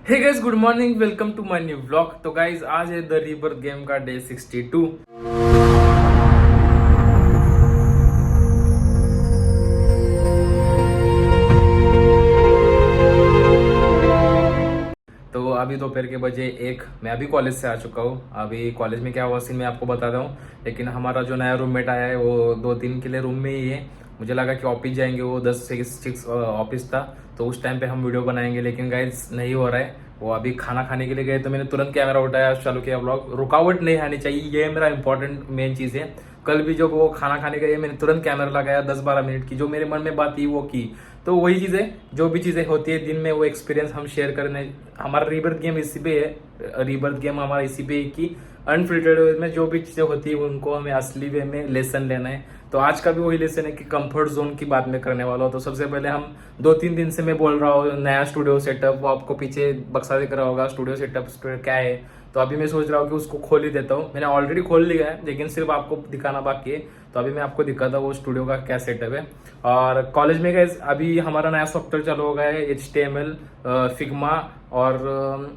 Hey guys, good morning, welcome to my new vlog. तो guys आज है the rebirth game का day 62। तो अभी दोपहर के बजे 1। मैं अभी कॉलेज से आ चुका हूँ। अभी कॉलेज में क्या हुआ सीन मैं आपको बताता हूँ। लेकिन हमारा जो नया रूममेट आया है वो 2 दिन के लिए रूम में ही है। मुझे लगा कि ऑफिस जाएंगे, वो 10 से 6 ऑफिस था, तो उस टाइम पे हम वीडियो बनाएंगे, लेकिन गाइस नहीं हो रहा है। वो अभी खाना खाने के लिए गए तो मैंने तुरंत कैमरा उठाया, चालू किया ब्लॉग। रुकावट नहीं आनी चाहिए, ये मेरा इंपॉर्टेंट मेन चीज़ है। कल भी जब वो खाना खाने गए मैंने तुरंत कैमरा लगाया, 10-12 मिनट की जो मेरे मन में बात थी वो की। तो वही चीज़ें, जो भी चीज़ें होती है दिन में, वो एक्सपीरियंस हम शेयर करने। हमारा रीबर्थ गेम इसी पे है, रीबर्थ गेम हमारा इसी पे है कि अनफिल्टर्ड वे में जो भी चीज़ें होती है उनको हमें असली वे में लेसन लेना है। तो आज का भी वही लेसन है कि कंफर्ट जोन की बात मैं करने वाला हूँ। तो सबसे पहले हम 2-3 दिन से मैं बोल रहा हूँ नया स्टूडियो सेटअप, वो आपको पीछे बक्सा दिख रहा होगा, स्टूडियो सेटअप क्या है। तो अभी मैं सोच रहा हूँ कि उसको खोल ही देता हूँ। मैंने ऑलरेडी खोल लिया है, लेकिन सिर्फ आपको दिखाना बाकी है। तो अभी मैं आपको दिखाता हूँ वो स्टूडियो का क्या सेटअप है। और कॉलेज में गए अभी हमारा नया सॉफ्टवेयर चालू हो गया है, HTML, फिग्मा और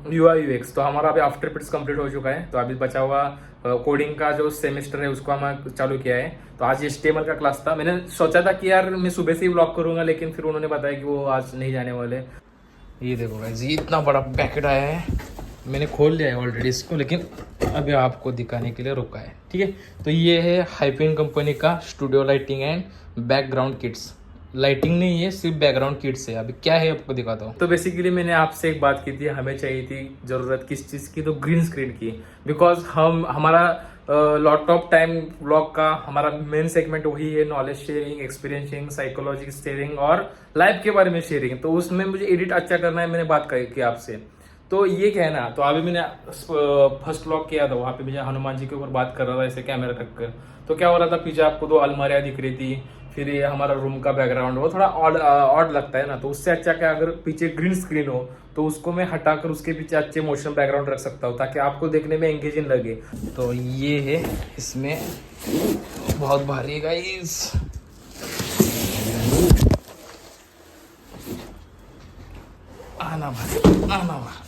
UI UX। तो हमारा अभी आफ्टर पिट्स कंप्लीट हो चुका है। तो अभी बचा हुआ कोडिंग का जो सेमेस्टर है उसको हम चालू किया है। तो आज HTML का क्लास था। मैंने सोचा था कि यार मैं सुबह से ही व्लॉग करूंगा, लेकिन फिर उन्होंने बताया कि वो आज नहीं जाने वाले। ये देखो गाइस, ये इतना बड़ा पैकेट आया है। मैंने खोल लिया है ऑलरेडी इसको, लेकिन अभी आपको दिखाने के लिए रुका है, ठीक है। तो ये है हाइपिन कंपनी का studio lighting and background kits. Lighting नहीं है, सिर्फ बैकग्राउंड किट्स है। अभी क्या है आपको दिखाता हूँ। तो बेसिकली मैंने आपसे एक बात की थी, हमें चाहिए थी जरूरत किस चीज़ की, तो ग्रीन स्क्रीन की। बिकॉज हमारा लॉट ऑफ टाइम व्लॉग का हमारा मेन सेगमेंट वही है, knowledge sharing, experience sharing, psychology sharing और लाइफ के बारे में शेयरिंग। तो उसमें मुझे एडिट अच्छा करना है, मैंने बात की आपसे। तो ये कहना, तो अभी मैंने फर्स्ट व्लॉग किया था, वहाँ पे मुझे हनुमान जी के ऊपर बात कर रहा था ऐसे कैमरा रखकर। तो क्या हो रहा था, पीछे आपको 2 अलमारियाँ दिख रही थी, फिर ये हमारा रूम का बैकग्राउंड वो थोड़ा ऑड लगता है ना। तो उससे अच्छा क्या, अगर पीछे ग्रीन स्क्रीन हो तो उसको मैं हटाकर उसके पीछे अच्छे मोशन बैकग्राउंड रख सकता हूँ, ताकि आपको देखने में एंगेजिंग लगे। तो ये है, इसमें बहुत भारी गाइस। आना भाई, आना भाई।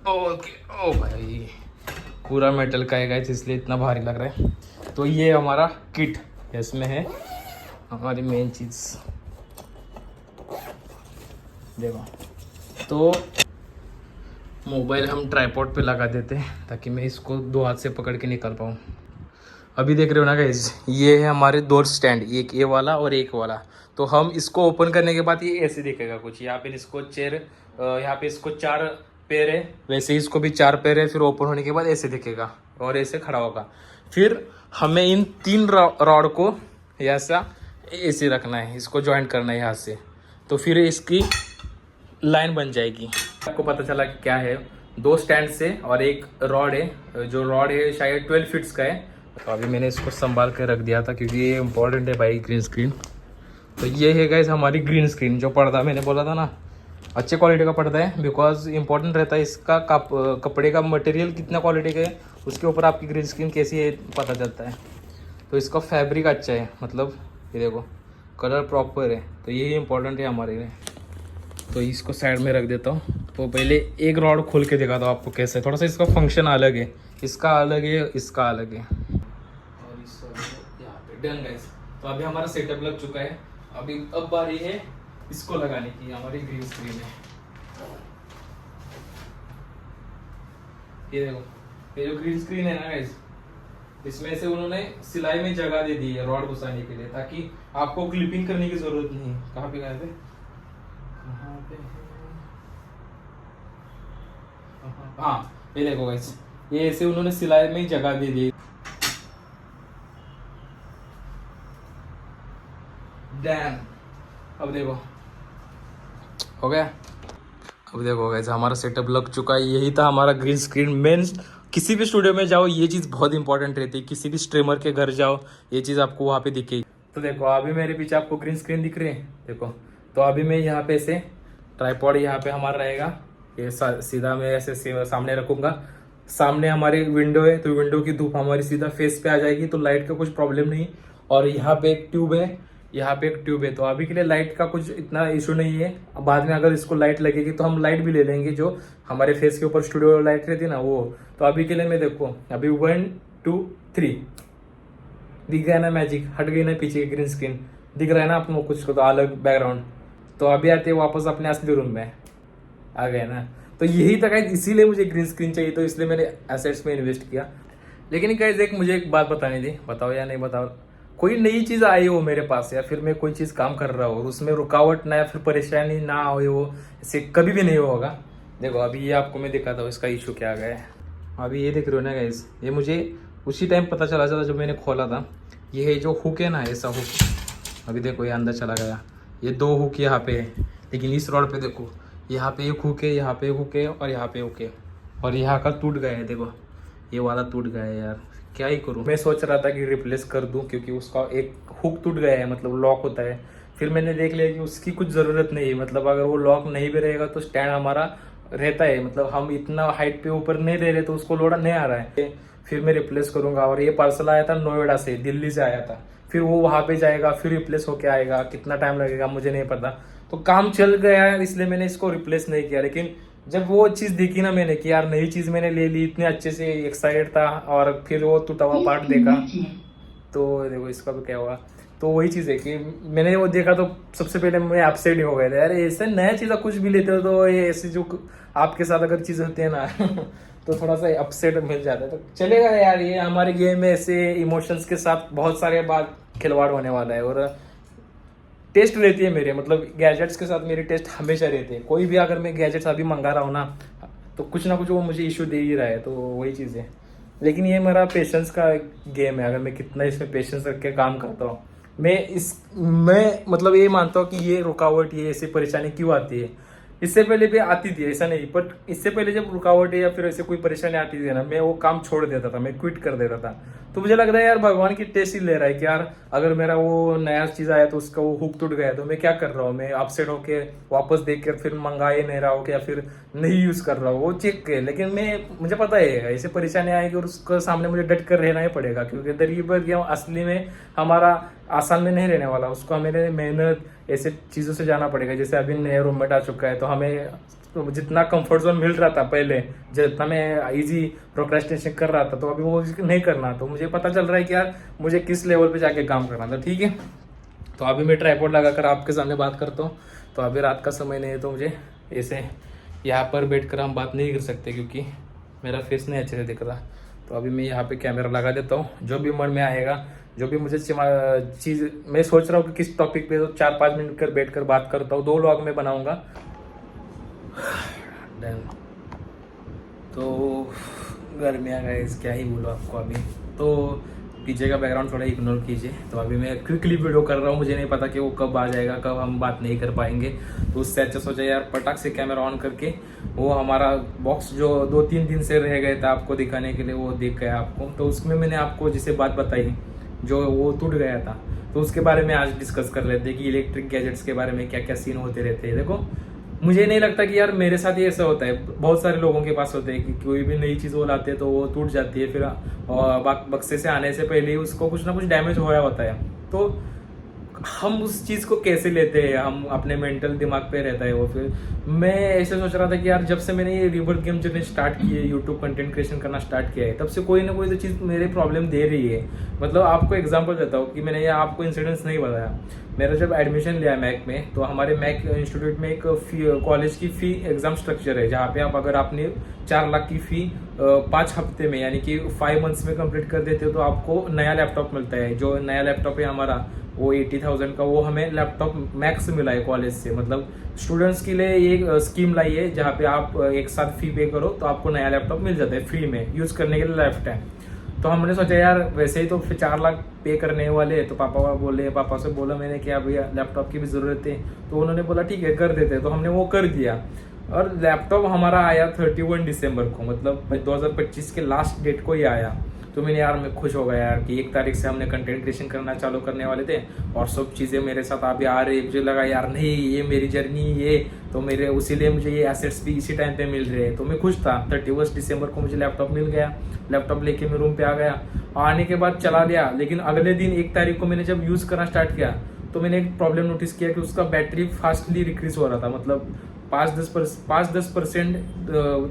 ओके, ओ भाई, पूरा मेटल का है गाइस, इसलिए इतना भारी लग रहा है। तो ये हमारा किट, इसमें है हमारी मेन चीज़, देखो। तो मोबाइल हम ट्राइपॉड पे लगा देते हैं ताकि मैं इसको 2 हाथ से पकड़ के निकल पाऊँ। अभी देख रहे हो ना गाइस, ये है हमारे 2 स्टैंड, एक ये वाला और एक वाला। तो हम इसको ओपन करने के बाद ये ऐसे दिखेगा कुछ। यहाँ पे इसको चेयर, यहाँ पे इसको 4 पैर है, वैसे ही इसको भी 4 पैर है। फिर ओपन होने के बाद ऐसे दिखेगा और ऐसे खड़ा होगा। फिर हमें इन 3 रॉड को ऐसा ऐसे रखना है, इसको ज्वाइंट करना है यहाँ से। तो फिर इसकी लाइन बन जाएगी। आपको पता चला कि क्या है, 2 स्टैंड से और एक रॉड है। जो रॉड है शायद 12 फीट्स का है। तो अभी मैंने इसको संभाल कर रख दिया था क्योंकि ये इंपॉर्टेंट है भाई, ग्रीन स्क्रीन। तो ये है गाइस हमारी ग्रीन स्क्रीन। जो पर्दा मैंने बोला था ना, अच्छे क्वालिटी का पर्दा है, बिकॉज इंपॉर्टेंट रहता है इसका कपड़े का मटेरियल कितना क्वालिटी का है, उसके ऊपर आपकी ग्रीन स्क्रीन कैसी है पता चलता है। तो इसका फैब्रिक अच्छा है, मतलब ये देखो कलर प्रॉपर है। तो यही इंपॉर्टेंट है हमारे लिए। तो इसको साइड में रख देता हूँ। तो पहले एक रॉड खोल के दिखाता हूँ आपको कैसे। थोड़ा सा इसका फंक्शन अलग है, इसका अलग है, इसका अलग है। और इसको यहाँ पे डन गाइस। तो अभी हमारा सेटअप लग चुका है। अभी अब बारी है इसको लगाने की, हमारी ग्रीन स्क्रीन है। ये देखो, ये जो ग्रीन स्क्रीन है ना गाइस, इसमें से उन्होंने सिलाई में जगह दे दी है रॉड घुसाने के लिए, ताकि आपको क्लिपिंग करने की जरूरत नहीं है। कहाँ पे गए थे, हाँ ये देखो गाइस, ये ऐसे उन्होंने सिलाई में ही जगह दे दी। डैम, अब देखो हो गया। अब देखो गाइस, हमारा सेटअप लग चुका है। यही था हमारा ग्रीन स्क्रीन मेन। किसी भी स्टूडियो में जाओ ये चीज़ बहुत इंपॉर्टेंट रहती है, किसी भी स्ट्रीमर के घर जाओ ये चीज़ आपको वहाँ पे दिखेगी। तो देखो अभी मेरे पीछे आपको ग्रीन स्क्रीन दिख रही है, देखो। तो अभी मैं यहाँ पे से ट्राइपॉड यहाँ पे हमारा रहेगा, ये सीधा मैं ऐसे सामने रखूंगा। सामने हमारी विंडो है, तो विंडो की धूप हमारी सीधा फेस पे आ जाएगी, तो लाइट का कुछ प्रॉब्लम नहीं। और यहाँ पे एक ट्यूब है, यहाँ पे एक ट्यूब है, तो अभी के लिए लाइट का कुछ इतना इशू नहीं है। बाद में अगर इसको लाइट लगेगी तो हम लाइट भी ले लेंगे, जो हमारे फेस के ऊपर स्टूडियो लाइट रहती है ना वो। तो अभी के लिए मैं देखो अभी 1 2 3 दिख गया ना मैजिक, हट गई ना पीछे की ग्रीन स्क्रीन, दिख रहा है ना आपको कुछ को तो अलग बैकग्राउंड। तो अभी आते वापस अपने असली रूम में आ गए ना। तो यही तक है, इसीलिए मुझे ग्रीन स्क्रीन चाहिए, तो इसलिए मैंने एसेट्स में इन्वेस्ट किया। लेकिन गाइस एक मुझे एक बात बतानी थी, बताओ या नहीं बताओ। कोई नई चीज आई हो मेरे पास या फिर मैं कोई चीज काम कर रहा हूँ, उसमें रुकावट ना या फिर परेशानी ना हो, वो इससे कभी भी नहीं होगा। देखो अभी ये आपको मैं दिखाता हूँ इसका इशू क्या आ गया है। अभी ये देख रहे हो ना गाइस, ये मुझे उसी टाइम पता चला जब मैंने खोला था। ये है जो हुक है ना, ऐसा हुक, अभी देखो ये अंदर चला गया। ये 2 हुक यहाँ पे है, लेकिन इस रोड पे देखो यहाँ पे एक हुक है, यहाँ पे हुक है और यहाँ पे हुक है, और यहाँ का टूट गया है। देखो ये वाला टूट गया है यार, क्या ही करूँ। मैं सोच रहा था कि रिप्लेस कर दूं, क्योंकि उसका एक हुक टूट गया है, मतलब लॉक होता है। फिर मैंने देख लिया कि उसकी कुछ ज़रूरत नहीं है, मतलब अगर वो लॉक नहीं भी रहेगा तो स्टैंड हमारा रहता है, मतलब हम इतना हाइट पे ऊपर नहीं रह रहे तो उसको लोड नहीं आ रहा है। फिर मैं रिप्लेस करूंगा। और ये पार्सल आया था नोएडा से, दिल्ली से आया था। फिर वो वहाँ पे जाएगा, फिर रिप्लेस होके आएगा, कितना टाइम लगेगा मुझे नहीं पता। तो काम चल गया है, इसलिए मैंने इसको रिप्लेस नहीं किया। लेकिन जब वो चीज़ देखी ना मैंने कि यार नई चीज़ मैंने ले ली, इतने अच्छे से एक्साइटेड था, और फिर वो टूटा हुआ पार्ट देखा, तो देखो इसका भी क्या हुआ। तो वही चीज़ है कि मैंने वो देखा तो सबसे पहले मैं अपसेट ही हो गया था यार, ऐसे नया चीज़ कुछ भी लेते हो तो ये ऐसे जो आपके साथ अगर चीज़ होती है ना तो थोड़ा सा अपसेट मिल जाता है। तो चलेगा यार, ये हमारे गेम में ऐसे इमोशंस के साथ बहुत सारे बात खिलवाड़ होने वाला है। और टेस्ट रहती है मेरे, मतलब गैजेट्स के साथ मेरी टेस्ट हमेशा रहती है। कोई भी अगर मैं गैजेट्स अभी मंगा रहा हूँ ना, तो कुछ ना कुछ वो मुझे इशू दे ही रहा है, तो वही चीज़ है। लेकिन ये मेरा पेशेंस का गेम है, अगर मैं कितना इसमें पेशेंस रख के काम करता हूँ। मैं मतलब ये मानता हूँ कि ये रुकावट, ये ऐसी परेशानी क्यों आती है। इससे पहले भी आती थी, ऐसा नहीं, बट इससे पहले जब रुकावट या फिर ऐसे कोई परेशानी आती थी ना, मैं वो काम छोड़ देता था, मैं क्विट कर देता था। तो मुझे लग रहा है यार भगवान की टेस्ट ही ले रहा है कि यार अगर मेरा वो नया चीज़ आया तो उसका वो हुक टूट गया, तो मैं क्या कर रहा हूँ, मैं अपसेट होके वापस देख कर फिर मंगा ही नहीं रहा हूँ या फिर नहीं यूज़ कर रहा हूँ वो चेक के। लेकिन मुझे पता है ऐसे परेशानी आएगी और उसके सामने मुझे डट कर रहना ही पड़ेगा, क्योंकि गरीब गेम असली में हमारा आसान में नहीं रहने वाला। उसको हमें मेहनत ऐसे चीज़ों से जाना पड़ेगा। जैसे अभी नया रूममेट आ चुका है, तो हमें तो जितना कंफर्ट जोन मिल रहा था पहले, जितना मैं इजी प्रोक्रेस्टिनेशन कर रहा था, तो अभी वो नहीं करना। तो मुझे पता चल रहा है कि यार मुझे किस लेवल पे जाके काम करना था। ठीक है, तो अभी मैं ट्राइपॉड लगाकर आपके सामने बात करता हूँ। तो अभी रात का समय नहीं है, तो मुझे ऐसे यहाँ पर बैठ कर हम बात नहीं कर सकते, क्योंकि मेरा फेस नहीं अच्छे से दिख रहा। तो अभी मैं यहाँ पे कैमरा लगा देता हूँ, जो भी मन में आएगा, जो भी मुझे चीज़ मैं सोच रहा हूँ कि किस टॉपिक पे, तो 4-5 मिनट कर बैठ कर बात करता हूँ। 2 व्लॉग में बनाऊँगा। डन। तो गर्मी आ गई, क्या ही बोलो आपको। अभी तो पीछे का बैकग्राउंड थोड़ा इग्नोर कीजिए। तो अभी मैं क्विकली वीडियो कर रहा हूँ, मुझे नहीं पता कि वो कब आ जाएगा, कब हम बात नहीं कर पाएंगे। तो उससे अच्छा सोचा यार पटाख से कैमरा ऑन करके वो हमारा बॉक्स जो 2-3 दिन से रह गए थे आपको दिखाने के लिए, वो दिख गया आपको। तो उसमें मैंने आपको जिसे बात बताई जो वो टूट गया था, तो उसके बारे में आज डिस्कस कर लेते हैं कि इलेक्ट्रिक गैजेट्स के बारे में क्या क्या सीन होते रहते हैं। देखो मुझे नहीं लगता कि यार मेरे साथ ही ऐसा होता है, बहुत सारे लोगों के पास होते हैं कि कोई भी नई चीज़ वो लाते हैं तो वो टूट जाती है, फिर बक्से से आने से पहले ही उसको कुछ ना कुछ डैमेज होया होता है। तो हम उस चीज़ को कैसे लेते हैं, हम अपने मेंटल दिमाग पे रहता है वो। फिर मैं ऐसे सोच रहा था कि यार जब से मैंने ये रिवर्ट गेम जर्नी स्टार्ट की है, यूट्यूब कंटेंट क्रिएशन करना स्टार्ट किया है, तब से कोई ना कोई तो चीज़ मेरे प्रॉब्लम दे रही है। मतलब आपको एग्जांपल देता हूँ कि मैंने ये आपको इंसिडेंट्स नहीं बताया। मेरा जब एडमिशन लिया मैक में, तो हमारे मैक इंस्टीट्यूट में एक कॉलेज की फ़ी एग्जाम स्ट्रक्चर है, जहाँ पे आप अगर आपने 4 लाख की फ़ी 5 हफ्ते में यानी कि 5 मंथ्स में कंप्लीट कर देते हो तो आपको नया लैपटॉप मिलता है। जो नया लैपटॉप है हमारा वो 80,000 का, वो हमें लैपटॉप मैक्स मिला है कॉलेज से। मतलब स्टूडेंट्स के लिए ये स्कीम लाई है जहाँ पे आप एक साथ फी पे करो तो आपको नया लैपटॉप मिल जाता है फ्री में यूज़ करने के लिए लाइफ टाइम। तो हमने सोचा यार वैसे ही तो फिर 4 लाख पे करने वाले, तो पापा से बोला मैंने कि भैया लैपटॉप की भी ज़रूरत है। तो उन्होंने बोला ठीक है कर देते, तो हमने वो कर दिया। और लैपटॉप हमारा आया 31 दिसंबर को, मतलब 2025 के लास्ट डेट को ही आया। तो मैं खुश हो गया यार कि 1 तारीख से हमने कंटेंट क्रिएशन करना चालू करने वाले थे और सब चीज़ें मेरे साथ अभी आ रही। मुझे लगा यार नहीं ये मेरी जर्नी ये तो मेरे उसीलिए मुझे ये एसेट्स भी इसी टाइम पे मिल रहे हैं। तो मैं खुश था। 31 दिसंबर को मुझे लैपटॉप मिल गया। लैपटॉप लेके मैं रूम पे आ गया। आने के बाद चला लिया, लेकिन अगले दिन 1 तारीख को मैंने जब यूज़ करना स्टार्ट किया तो मैंने एक प्रॉब्लम नोटिस किया कि उसका बैटरी फास्टली डिक्रीज हो रहा था, मतलब 5-10%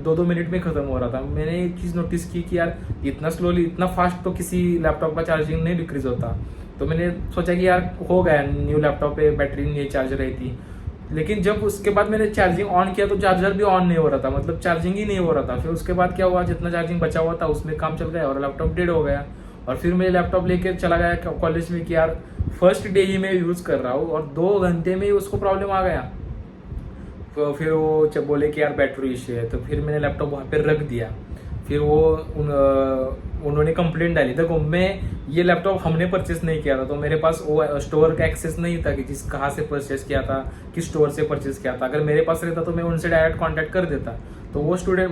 2-2 मिनट में ख़त्म हो रहा था। मैंने एक चीज़ नोटिस की कि यार इतना स्लोली इतना फास्ट तो किसी लैपटॉप का चार्जिंग नहीं डिक्रीज होता। तो मैंने सोचा कि यार हो गया, न्यू लैपटॉप पे बैटरी नहीं चार्ज रही थी। लेकिन जब उसके बाद मैंने चार्जिंग ऑन किया तो चार्जर भी ऑन नहीं हो रहा था, मतलब चार्जिंग ही नहीं हो रहा था। फिर उसके बाद क्या हुआ, जितना चार्जिंग बचा हुआ था उसमें काम चल गया और लैपटॉप डेड हो गया। और फिर मैं लैपटॉप लेकर चला गया कॉलेज में कि यार फर्स्ट डे ही मैं यूज़ कर रहा हूँ और 2 घंटे में ही उसको प्रॉब्लम आ गया। तो फिर वो जब बोले कि यार बैटरी इश्यू है, तो फिर मैंने लैपटॉप वहाँ पे रख दिया। फिर वो उन्होंने कंप्लेंट डाली। देखो मैं ये लैपटॉप हमने परचेस नहीं किया था, तो मेरे पास वो स्टोर का एक्सेस नहीं था कि कहाँ से परचेस किया था, किस स्टोर से परचेस किया था। अगर मेरे पास रहता तो मैं उनसे डायरेक्ट कांटेक्ट कर देता। तो वो स्टूडेंट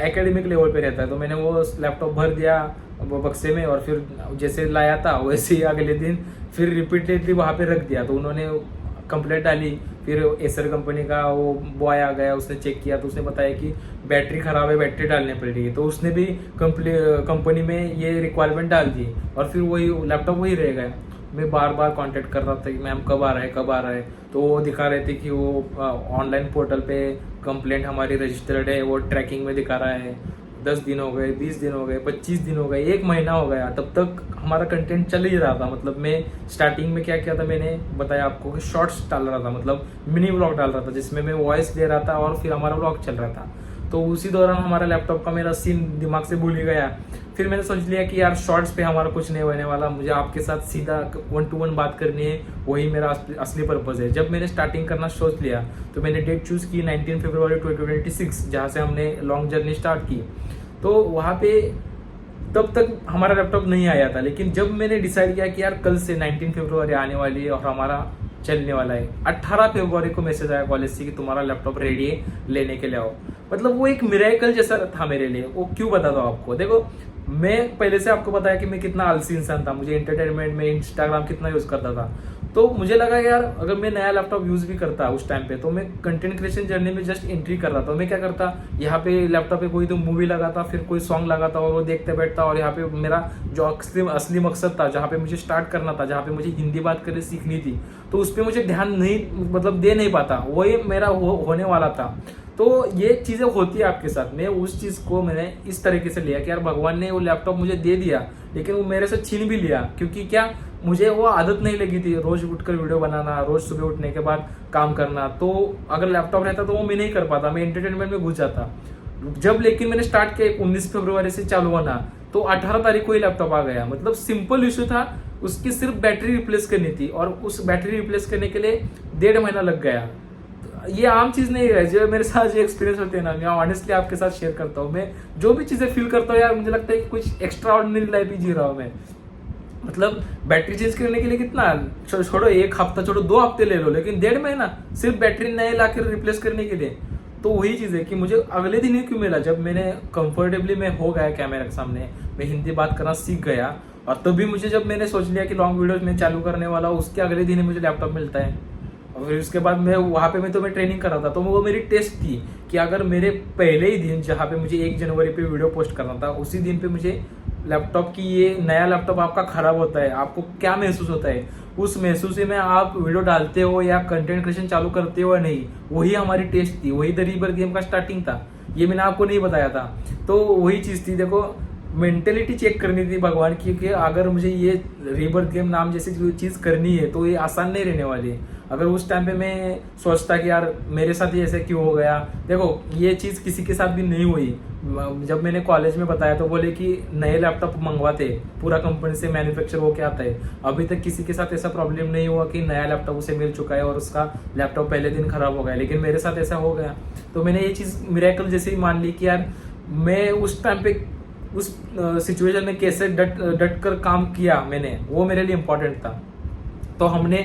एकेडमिक लेवल पे रहता है, तो मैंने वो लैपटॉप भर दिया वो बक्से में और फिर जैसे लाया था वैसे ही अगले दिन फिर रिपीटेडली वहाँ पे रख दिया। तो उन्होंने कंप्लेंट डाली। फिर एसर कंपनी का वो बॉय आ गया, उसने चेक किया तो उसने बताया कि बैटरी खराब है, बैटरी डालनी पड़ेगी। तो उसने भी कंपनी में ये रिक्वायरमेंट डाल दी और फिर वही लैपटॉप वही रह गया। मैं बार बार कांटेक्ट कर रहा था कि मैम कब आ रहा है, कब आ रहा है। तो वो दिखा रहे थे कि वो ऑनलाइन पोर्टल पे कंप्लेंट हमारी रजिस्टर्ड है, वो ट्रैकिंग में दिखा रहा है। 10 दिन हो गए, 20 दिन हो गए, 25 दिन हो गए, 1 महीना हो गया, तब तक हमारा कंटेंट चल ही रहा था। मतलब मैं स्टार्टिंग में क्या किया था, मैंने बताया आपको कि शॉर्ट्स डाल रहा था, मतलब मिनी व्लॉग डाल रहा था जिसमें मैं वॉइस दे रहा था और फिर हमारा व्लॉग चल रहा था। तो उसी दौरान हमारा लैपटॉप का मेरा सीन दिमाग से भूल ही गया। फिर मैंने सोच लिया कि यार शॉर्ट्स पे हमारा कुछ नहीं होने वाला, मुझे आपके साथ सीधा 1-to-1 बात करनी है, वही मेरा असली पर्पज़ है। जब मैंने स्टार्टिंग करना सोच लिया तो मैंने डेट चूज़ की 19 फरवरी 2026, जहाँ से हमने लॉन्ग जर्नी स्टार्ट की। तो वहाँ पे तब तक हमारा लैपटॉप नहीं आया था, लेकिन जब मैंने डिसाइड किया कि यार कल से 19 फरवरी आने वाली है और हमारा चलने वाला है, 18 फरवरी को मैसेज आया कॉलेज से कि तुम्हारा लैपटॉप रेडी है, लेने के लिए आओ। मतलब वो एक मिरेकल जैसा था मेरे लिए। वो क्यों बताता हूँ आपको, देखो मैं पहले से आपको बताया कि मैं कितना आलसी इंसान था, मुझे एंटरटेनमेंट में इंस्टाग्राम कितना यूज़ करता था। तो मुझे लगा यार अगर मैं नया लैपटॉप यूज़ भी करता उस टाइम पे, तो मैं कंटेंट क्रिएशन जर्नी में जस्ट एंट्री कर रहा था। मैं क्या करता, यहाँ पे लैपटॉप पे कोई तो मूवी लगाता, फिर कोई सॉन्ग लगाता और वो देखते बैठता। और यहाँ पे मेरा जो असली मकसद था, जहाँ पे मुझे स्टार्ट करना था, जहाँ पे मुझे हिंदी बात करनी सीखनी थी, तो उस पर मुझे ध्यान नहीं, मतलब दे नहीं पाता। वही मेरा होने वाला था। तो ये चीज़ें होती है आपके साथ। मैं उस चीज़ को मैंने इस तरीके से लिया कि यार भगवान ने वो लैपटॉप मुझे दे दिया, लेकिन वो मेरे से छीन भी लिया। क्योंकि क्या, मुझे वो आदत नहीं लगी थी रोज उठकर वीडियो बनाना, रोज सुबह उठने के बाद काम करना। तो अगर लैपटॉप रहता तो वो मैं नहीं कर पाता, मैं एंटरटेनमेंट में घुस जाता। जब लेकिन मैंने स्टार्ट किया 19 फरवरी से चालू होना, तो 18 तारीख को ही लैपटॉप आ गया। मतलब सिंपल इशू था, उसकी सिर्फ बैटरी रिप्लेस करनी थी और उस बैटरी रिप्लेस करने के लिए 1.5 महीना लग गया। ये आम चीज़ नहीं है, जो मेरे साथ जो एक्सपीरियंस होते हैं ना, मैं ऑनेस्टली आपके साथ शेयर करता हूँ। मैं जो भी चीज़ें फील करता हूँ यार, मुझे लगता है कि कुछ एक्स्ट्रा ऑर्डिनरी लाइफ ही जी रहा हूँ मैं। मतलब बैटरी चेंज करने के लिए कितना, छोड़ो 1 हफ्ता, छोड़ो 2 हफ्ते ले लो, लेकिन 1.5 महीना सिर्फ बैटरी नए ला कर रिप्लेस करने के लिए। तो वही चीज़ है कि मुझे अगले दिन ही क्यों मिला, जब मैंने कंफर्टेबली मैं हो गया कैमरा के सामने, मैं हिंदी बात करना सीख गया। और तभी मुझे, जब मैंने सोच लिया कि लॉन्ग वीडियोज में चालू करने वाला हूँ, उसके अगले दिन ही मुझे लैपटॉप मिलता है। और फिर उसके बाद मैं वहाँ पे मैं ट्रेनिंग कर रहा था, तो वो मेरी टेस्ट थी कि अगर मेरे पहले ही दिन, जहाँ पे मुझे 1 जनवरी पे वीडियो पोस्ट करना था, उसी दिन पे मुझे लैपटॉप की, ये नया लैपटॉप आपका खराब होता है, आपको क्या महसूस होता है, उस महसूस में आप वीडियो डालते हो या कंटेंट क्रिएशन चालू करते हो या नहीं, वही हमारी टेस्ट थी, वही द रीबर्थ गेम का स्टार्टिंग था। ये मैंने आपको नहीं बताया था। तो वही चीज़ थी, देखो मेंटेलिटी चेक करनी थी भगवान की कि अगर मुझे ये रीबर्थ गेम नाम जैसी चीज़ करनी है तो ये आसान नहीं रहने वाली है। अगर उस टाइम पे मैं सोचता कि यार मेरे साथ ही ऐसे क्यों हो गया, देखो ये चीज़ किसी के साथ भी नहीं हुई। जब मैंने कॉलेज में बताया तो बोले कि नए लैपटॉप मंगवाते, पूरा कंपनी से मैन्युफैक्चर होके आता है। अभी तक किसी के साथ ऐसा प्रॉब्लम नहीं हुआ कि नया लैपटॉप उसे मिल चुका है और उसका लैपटॉप पहले दिन खराब हो गया, लेकिन मेरे साथ ऐसा हो गया। तो मैंने ये चीज़ मिरेकल जैसे ही मान ली कि यार मैं उस टाइम पे उस सिचुएशन में कैसे डट कर काम किया मैंने, वो मेरे लिए इम्पोर्टेंट था। तो हमने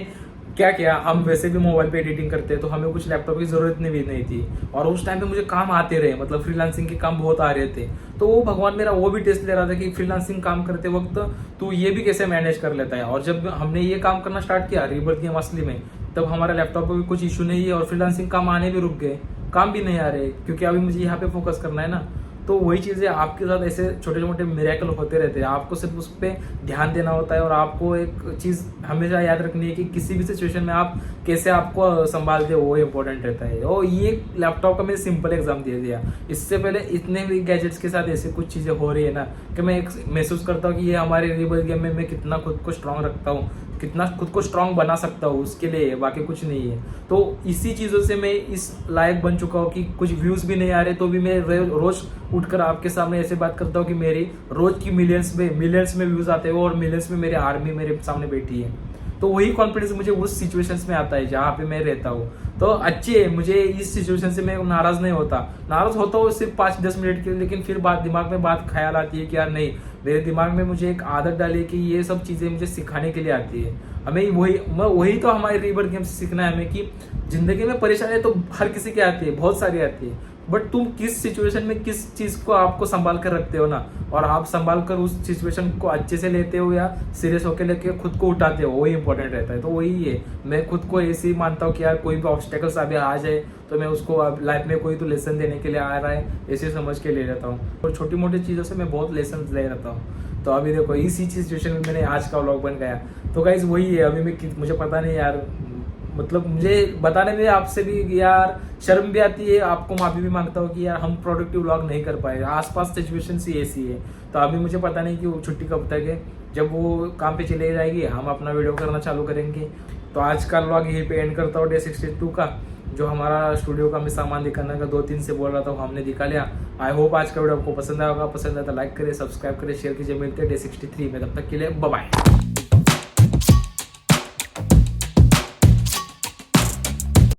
क्या किया, हम वैसे भी मोबाइल पे एडिटिंग करते हैं, तो हमें कुछ लैपटॉप की जरूरत नहीं थी। और उस टाइम पे मुझे काम आते रहे, मतलब फ्रीलांसिंग के काम बहुत आ रहे थे। तो वो भगवान मेरा वो भी टेस्ट ले रहा था कि फ्रीलांसिंग काम करते वक्त तू ये भी कैसे मैनेज कर लेता है। और जब हमने ये काम करना स्टार्ट किया रीबर्थ गेम असली में, तब हमारा लैपटॉप पर भी कुछ इशू नहीं है और फ्रीलांसिंग काम आने भी रुक गए, काम भी नहीं आ रहे, क्योंकि अभी मुझे यहाँ पे फोकस करना है ना। तो वही चीज़ें आपके साथ ऐसे छोटे छोटे मिरेकल होते रहते हैं, आपको सिर्फ उस पर ध्यान देना होता है। और आपको एक चीज़ हमेशा याद रखनी है कि किसी भी सिचुएशन में आप कैसे आपको संभालते हो, वो इंपॉर्टेंट रहता है। और ये लैपटॉप का मैंने सिंपल एग्जाम दे दिया। इससे पहले इतने भी गैजेट्स के साथ ऐसे कुछ चीज़ें हो रही है ना कि मैं महसूस करता हूँ कि ये हमारे रिबल गेम में मैं कितना खुद को स्ट्रांग रखता हूँ, कितना खुद को स्ट्रांग बना सकता हूँ, उसके लिए बाकी कुछ नहीं है। तो इसी चीज़ों से मैं इस लायक बन चुका हूँ कि कुछ व्यूज़ भी नहीं आ रहे तो भी मैं रोज़ उठकर आपके सामने ऐसे बात करता हूँ कि मेरी रोज़ की मिलियंस में व्यूज़ आते हैं और मिलियंस में मेरी आर्मी मेरे सामने बैठी है। तो वही कॉन्फिडेंस मुझे उस सिचुएशंस में आता है जहाँ पे मैं रहता हूँ। तो अच्छी है, मुझे इस सिचुएशन से मैं नाराज़ नहीं होता। नाराज़ होता हूँ सिर्फ 5-10 मिनट के लिए, लेकिन फिर दिमाग में बात ख्याल आती है कि यार नहीं, मेरे दिमाग में मुझे एक आदत डाली कि ये सब चीज़ें मुझे सिखाने के लिए आती है। हमें वही तो हमारे रीबर्थ गेम से सीखना है हमें कि जिंदगी में परेशानी तो हर किसी की आती है, बहुत सारी आती है, बट तुम किस सिचुएशन में किस चीज़ को आपको संभाल कर रखते हो ना, और आप संभाल कर उस सिचुएशन को अच्छे से लेते हो या सीरियस होकर लेके खुद को उठाते हो, वही इंपॉर्टेंट रहता है। तो वही है, मैं खुद को ऐसे ही मानता हूँ कि यार कोई भी ऑब्स्टेकल्स अभी आ जाए तो मैं उसको लाइफ में कोई तो लेसन देने के लिए आ रहा है ऐसे समझ के ले लेता हूँ। और छोटी मोटी चीज़ों से मैं बहुत लेसन ले रहता हूँ। तो अभी देखो इसी सिचुएशन में मैंने आज का व्लॉग बन गया। तो गाइस वही है, अभी मुझे पता नहीं यार, मतलब मुझे बताने में आपसे भी यार शर्म भी आती है, आपको माफी भी मांगता हूँ कि यार हम प्रोडक्टिव व्लॉग नहीं कर पाए, आसपास सिचुएशन सी ऐसी है। तो अभी मुझे पता नहीं कि वो छुट्टी कब तक है, जब वो काम पे चले जाएगी हम अपना वीडियो करना चालू करेंगे। तो आज का व्लॉग यहीं पे एंड करता हूँ, डे 62 का, जो हमारा स्टूडियो का मैं सामान दिखाने का 2-3 से बोल रहा था वो हमने दिखा लिया। आई होप आज का वीडियो आपको पसंद आएगा, पसंद आया तो लाइक करिए, सब्सक्राइब करिए, शेयर कीजिए। मिलते हैं डे 63 में, तब तक के लिए बाय बाय।